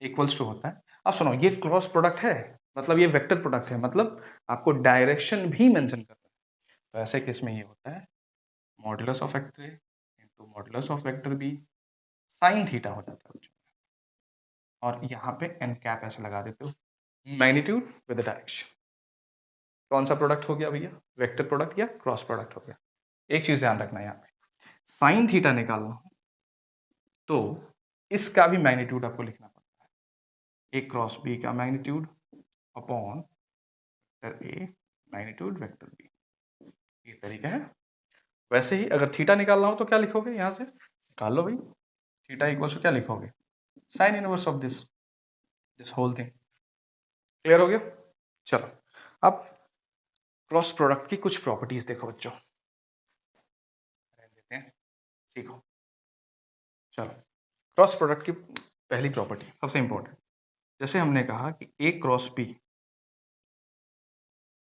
equals to होता है। अब सुनो, ये क्रॉस प्रोडक्ट है, मतलब ये वेक्टर प्रोडक्ट है, मतलब आपको डायरेक्शन भी मेंशन करना है। तो ऐसे केस में ये होता है modulus of vector A into modulus of vector b sine theta हो जाता है बच्चों। और यहाँ पे एन कैप ऐसे लगा देते हो, मैग्नीट्यूड विद डायरेक्शन। कौन सा प्रोडक्ट हो गया भैया, वेक्टर प्रोडक्ट या क्रॉस प्रोडक्ट हो गया। एक चीज ध्यान रखना यहाँ पे, साइन थीटा निकालना हो तो इसका भी मैग्नीट्यूड आपको लिखना पड़ता है, ए क्रॉस बी का magnitude upon vector a magnitude vector b, ये तरीका है। वैसे ही अगर थीटा निकालना हो तो क्या लिखोगे, यहाँ से निकाल लो भाई, थीटा इक्वल टू क्या लिखोगे, sine inverse of this this whole thing. Clear हो गया। चलो अब क्रॉस प्रोडक्ट की कुछ प्रॉपर्टीज देखो बच्चों, देते हैं, सीखो। चलो क्रॉस प्रोडक्ट की पहली प्रॉपर्टी सबसे इंपॉर्टेंट, जैसे हमने कहा कि ए क्रॉस बी,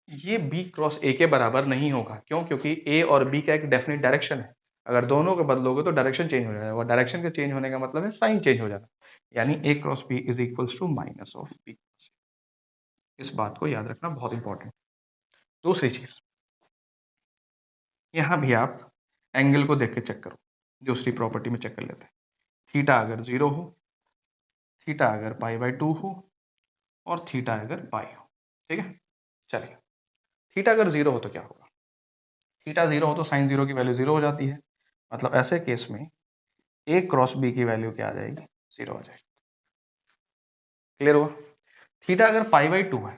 ये बी क्रॉस ए के बराबर नहीं होगा। क्यों? क्योंकि ए और बी का एक डेफिनेट डायरेक्शन है, अगर दोनों को बदलोगे तो डायरेक्शन चेंज हो जाएगा, और डायरेक्शन के चेंज होने का मतलब है साइन चेंज हो जाना, यानी A cross B is equals to minus of B. इस बात को याद रखना, बहुत इंपॉर्टेंट। दूसरी चीज, यहां भी आप एंगल को देख के चेक करो, दूसरी प्रॉपर्टी में चेक कर लेते हैं। थीटा अगर 0 हो, थीटा अगर π/2 हो, और थीटा अगर पाई हो, ठीक है। चलिए थीटा अगर 0 हो तो क्या होगा, थीटा 0 हो तो साइन 0 की वैल्यू 0 हो जाती है, मतलब ऐसे केस में ए क्रॉस बी की वैल्यू क्या आ जाएगी, 0 आ जाएगी। क्लियर हुआ। थीटा अगर π/2 है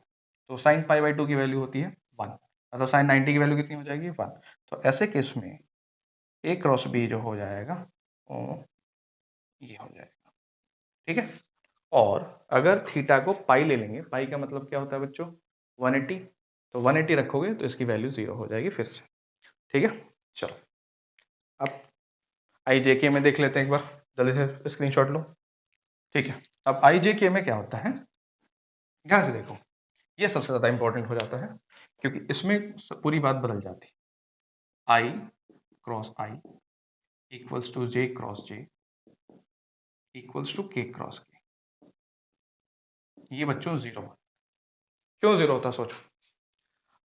तो साइन π/2 की वैल्यू होती है 1, मतलब साइन 90 की वैल्यू कितनी हो जाएगी, 1। तो ऐसे केस में ए क्रॉस बी जो हो जाएगा वो ये हो जाएगा, ठीक है। और अगर थीटा को पाई ले लेंगे, पाई का मतलब क्या होता है बच्चों, 180, तो 180 रखोगे तो इसकी वैल्यू 0 हो जाएगी फिर से, ठीक है। चलो अब आई जे के में देख लेते हैं एक बार, जल्दी से स्क्रीनशॉट लो, ठीक है। अब आई जे के में क्या होता है, ध्यान से देखो, ये सबसे ज़्यादा इंपॉर्टेंट हो जाता है, क्योंकि इसमें पूरी बात बदल जाती है। I cross I equals to J cross J equals to K cross K, ये बच्चों 0। क्यों 0 होता सोचो,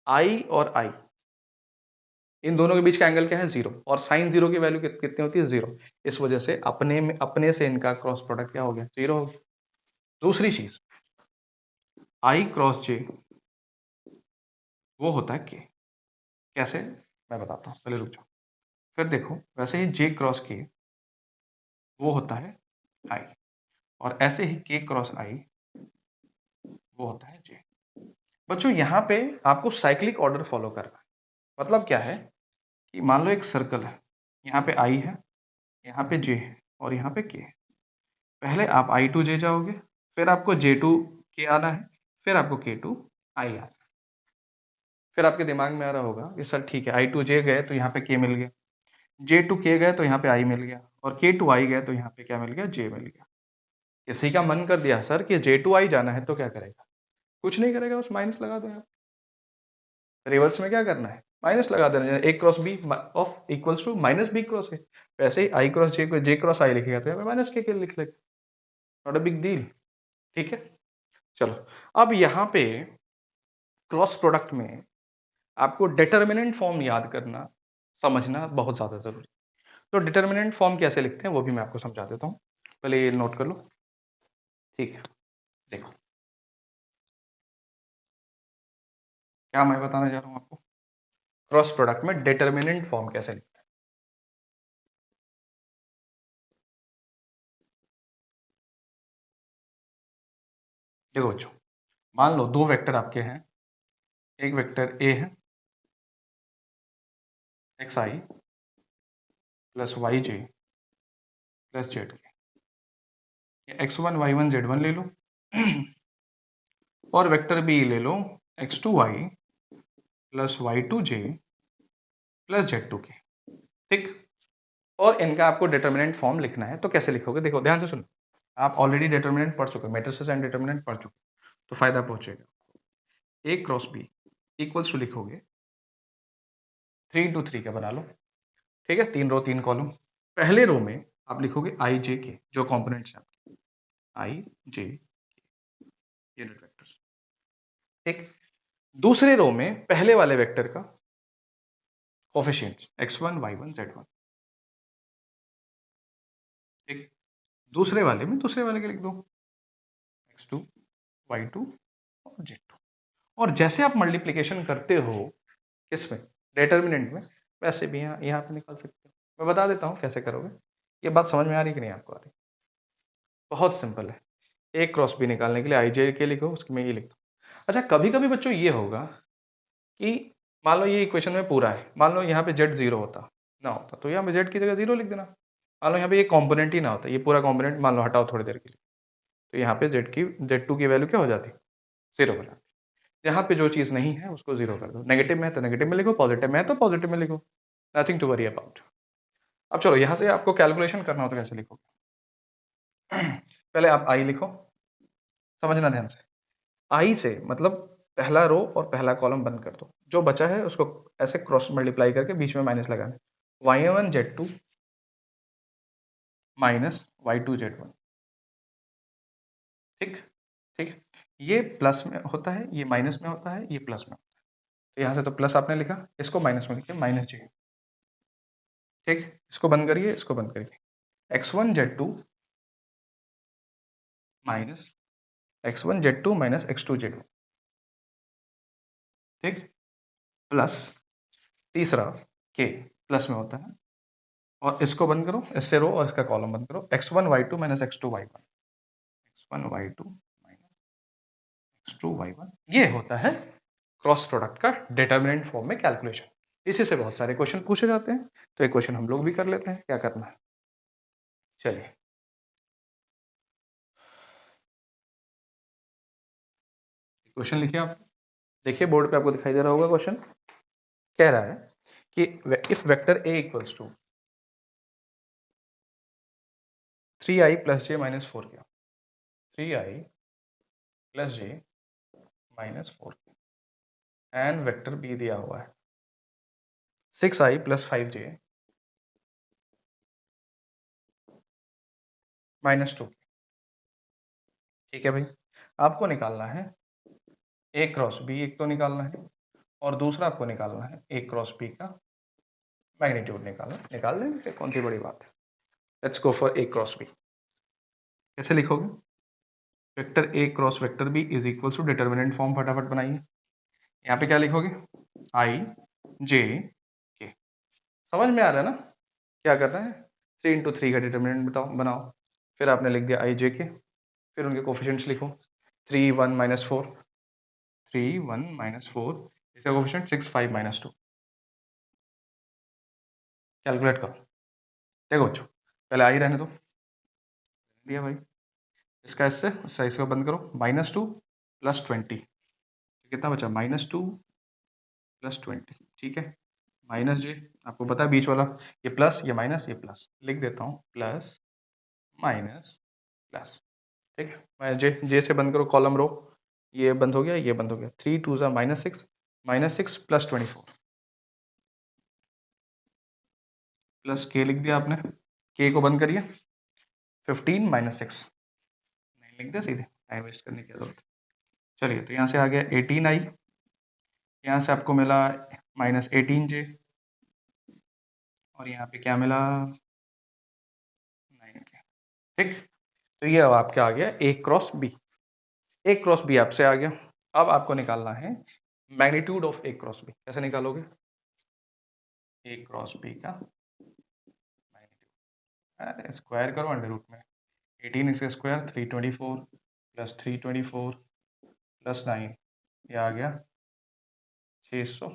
आई और आई इन दोनों के बीच का एंगल क्या है, 0, और साइन 0 की वैल्यू कितनी होती है, 0। इस वजह से अपने से इनका क्रॉस प्रोडक्ट क्या हो गया, 0 हो गया। दूसरी चीज, आई क्रॉस जे वो होता है के, कैसे मैं बताता हूँ, पहले रुक जाओ। फिर देखो वैसे ही जे क्रॉस के वो होता है आई, और ऐसे ही के क्रॉस आई वो होता है जे। बच्चों यहाँ पे आपको साइक्लिक ऑर्डर फॉलो करना है, मतलब क्या है कि मान लो एक सर्कल है, यहाँ पे आई है, यहाँ पे जे है, और यहाँ पे के है। पहले आप आई टू जे जाओगे, फिर आपको जे टू के आना है, फिर आपको के टू आई आना है। फिर आपके दिमाग में आ रहा होगा कि सर ठीक है, आई टू जे गए तो यहाँ पे के मिल गया, जे टू के गए तो यहाँ पे आई मिल गया, और के टू आई गए तो यहाँ पे क्या मिल गया, जे मिल गया। किसी का मन कर दिया सर कि जे टू आई जाना है तो क्या करेगा, कुछ नहीं करेगा, बस माइनस लगा दो। यहाँ रिवर्स में क्या करना है, माइनस लगा देना है, ए cross B of equals to minus B cross A. वैसे ही आई क्रॉस जे को जे क्रॉस आई लिखेगा तो यहाँ पे माइनस के लिख लेगा, नॉट अ बिग डील, ठीक है। चलो अब यहाँ पे क्रॉस प्रोडक्ट में आपको डिटर्मिनेंट फॉर्म याद करना, समझना बहुत ज़्यादा ज़रूरी। तो डिटर्मिनेंट फॉर्म कैसे लिखते हैं वो भी मैं आपको समझा देता हूँ, पहले ये नोट कर लो, ठीक है। देखो क्या मैं बताना चाह रहा हूँ आपको, क्रॉस प्रोडक्ट में डिटर्मिनेंट फॉर्म कैसे लिखते हैं। देखो बच्चों, मान लो दो वेक्टर आपके हैं, एक वेक्टर ए है X I plus Y J plus Z K, X one Y one Z one ले लो और वेक्टर बी ले लो X two Y plus Y two J plus Z two K, ठीक। और इनका आपको डिटर्मिनेंट फॉर्म लिखना है, तो कैसे लिखोगे, देखो ध्यान से सुनो, आप ऑलरेडी डिटर्मिनेंट पढ़ चुके हो, मैट्रिसेस एंड डिटर्मिनेंट पढ़ चुके हो, तो फायदा पहुंचेगा। ए क्रॉस बी इक्वल्स टू लिखोगे 3 into 3 का बना लो, ठीक है, 3 रो 3 कॉलम। पहले रो में आप लिखोगे आई जे के, जो कॉम्पोनेंट्स हैं आपके आई जे यूनिट वेक्टर्स, ठीक। दूसरे रो में पहले वाले वेक्टर का कोफिशिएंट्स x1 y1 z1, ठीक। दूसरे वाले में दूसरे वाले के लिख दो x2 y2 और Z2। और जैसे आप मल्टीप्लिकेशन करते हो किसमें, डिटर्मिनेंट में, वैसे भी यहाँ पे निकाल सकते हो। मैं बता देता हूँ कैसे करोगे। ये बात समझ में आ रही कि नहीं आपको आ रही? बहुत सिंपल है। ए क्रॉस बी निकालने के लिए आई जे के लिखो, उसमें ये लिखो। अच्छा, कभी-कभी बच्चों ये होगा कि मान लो ये इक्वेशन में पूरा है, मान लो यहाँ पे Z 0 होता, ना होता, तो यहाँ पे Z की जगह 0 लिख देना। मान लो यहाँ पे ये कॉम्पोनेंट ही ना होता, ये पूरा कॉम्पोनेंट मान लो हटाओ थोड़ी देर के लिए, तो यहाँ पे Z2 की वैल्यू क्या हो जाती? 0 हो जाती। यहाँ पे जो चीज़ नहीं है उसको 0 कर दो, नेगेटिव में है तो नेगेटिव में लिखो, पॉजिटिव में है तो पॉजिटिव में लिखो, नथिंग टू वरी अबाउट। अब चलो यहाँ से आपको कैलकुलेशन करना हो तो कैसे लिखोगे? पहले आप आई लिखो, समझना ध्यान से। आई से मतलब पहला रो और पहला कॉलम बंद कर दो, जो बचा है उसको ऐसे क्रॉस मल्टीप्लाई करके बीच में माइनस लगाना। y1 z2 minus y2 z1। ठीक ठीक, ये प्लस में होता है, ये माइनस में होता है, ये प्लस में होता है। तो यहाँ से तो प्लस आपने लिखा, इसको माइनस में लिखिए, माइनस जी। ठीक, इसको बंद करिए, इसको बंद करिए। x1 z2 minus x1 z2 minus x2 z1। ठीक, प्लस तीसरा के प्लस में होता है, और इसको बंद करो, इससे रो और इसका कॉलम बंद करो। x1 y2 minus x2 y1, x1 y2 minus x2 y1, ये होता है क्रॉस प्रोडक्ट का डिटर्मिनेंट फॉर्म में कैलकुलेशन। इसी से बहुत सारे क्वेश्चन पूछे जाते हैं, तो एक क्वेश्चन हम लोग भी कर लेते हैं, क्या करना है। चलिए, क्वेश्चन लिखिए आप, देखिए बोर्ड पे आपको दिखाई दे रहा होगा। क्वेश्चन कह रहा है कि if vector a equals to 3i plus j minus 4 क्या, 3i plus j minus 4 and vector b दिया हुआ है 6i प्लस 5j माइनस 2। ठीक है भाई, आपको निकालना है ए क्रॉस बी, एक तो निकालना है, और दूसरा आपको निकालना है ए क्रॉस बी का मैग्नीट्यूड निकालना। निकाल देंगे, कौन सी बड़ी बात है। Let's go for a cross b. कैसे लिखोगे? Vector A cross vector b is equal to determinant form, फटाफट बनाइए। यहाँ पे क्या लिखोगे? आई जे के। समझ में आ रहा है ना क्या करना है? 3 इंटू 3 का डिटर्मिनेंट बनाओ। फिर आपने लिख दिया आई जे के, फिर उनके कोफिशिएंट्स लिखो। 3 1 माइनस 4, 3 1 माइनस 4, इसका कोफिशिएंट 6 5 माइनस 2। कैलकुलेट करो। देखो बच्चों, पहले आई रहने दो, दिया भाई, इसका इससे इसको बंद करो। -2 प्लस 20, कितना बचा? -2 प्लस 20। ठीक है, माइनस जे, आपको पता है बीच वाला, ये प्लस ये माइनस ये प्लस, लिख देता हूँ प्लस माइनस प्लस। ठीक है, मैं जे से बंद करो, कॉलम रो, ये बंद हो गया, ये बंद हो गया। 3 2 ज़ा -6 प्लस 24 प्लस के लिख दिया आपने, के को बंद करिए। 15 माइनस 6 नहीं लिख दिया, सीधे टाइम वेस्ट करने की जरूरत। चलिए, तो यहाँ से आ गया 18 आई, यहाँ से आपको मिला -18 जे, और यहाँ पे क्या मिला? 9 के। ठीक, तो ये अब आपके आ गया a cross b. A cross b आपसे आ गया। अब आपको निकालना है magnitude of a cross b. कैसे निकालोगे? ए क्रॉस बी का मैग्नीट्यूड, स्क्वायर करो अंडर रूट में। 18 इसका स्क्वायर 324 प्लस 324 प्लस 9, ये आ गया 600।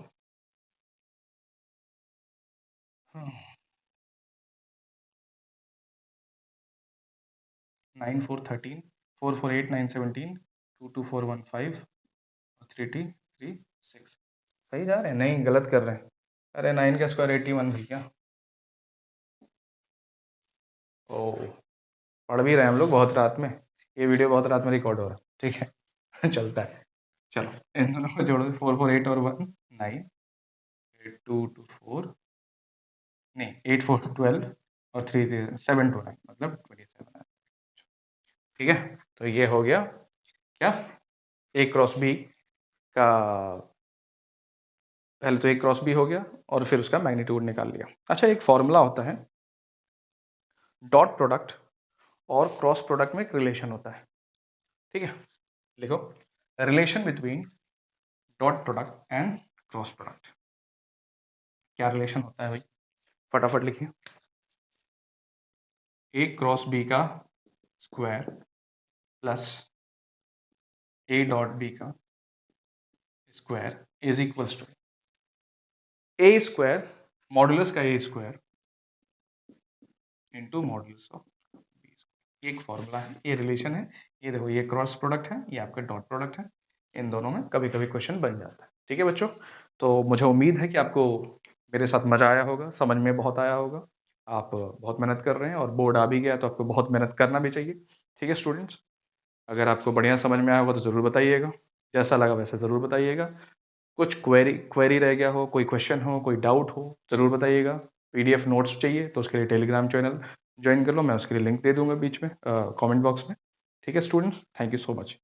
9 4 13, 4 4 8 9 17, 2 2 4 1 5 और 3 3 3 6। सही जा रहे हैं? नहीं, गलत कर रहे हैं। अरे 9 का स्क्वायर 81 भैया। ओ, पढ़ भी रहे हैं हम लोग बहुत रात में, ये वीडियो बहुत रात में रिकॉर्ड हो रहा है। ठीक है चलता है। चलो, इन दोनों को जोड़ो, 4 4 8 और 1 9, 8 2 2 4, नहीं 8 4 12 और 3 7 2 9, मतलब 27। ठीक है, तो ये हो गया क्या? ए क्रॉस बी का, पहले तो ए क्रॉस बी हो गया और फिर उसका मैग्नीट्यूड निकाल लिया। अच्छा, एक फॉर्मूला होता है डॉट प्रोडक्ट और क्रॉस प्रोडक्ट में एक रिलेशन होता है। ठीक है, लिखो, relation between dot product and cross product. क्या रिलेशन होता है भाई, फटाफट लिखिए। ए क्रॉस बी का square plus A dot B का square is equals to A square modulus का A square into modulus of B square. एक फॉर्मूला है, ये रिलेशन है। ये देखो, ये क्रॉस प्रोडक्ट है, ये आपका डॉट प्रोडक्ट है। इन दोनों में कभी कभी क्वेश्चन बन जाता है। ठीक है बच्चों, तो मुझे उम्मीद है कि आपको मेरे साथ मजा आया होगा, समझ में बहुत आया होगा। आप बहुत मेहनत कर रहे हैं और बोर्ड आ भी गया तो आपको बहुत मेहनत करना भी चाहिए। ठीक है स्टूडेंट्स, अगर आपको बढ़िया समझ में आया होगा तो ज़रूर बताइएगा, जैसा लगा वैसे ज़रूर बताइएगा। कुछ क्वेरी रह गया हो, कोई क्वेश्चन हो, कोई डाउट हो, ज़रूर बताइएगा। पीडीएफ नोट्स चाहिए तो उसके लिए टेलीग्राम चैनल ज्वाइन कर लो, मैं उसके लिए लिंक दे दूँगा बीच में कमेंट बॉक्स में। ठीक है students, thank you so much.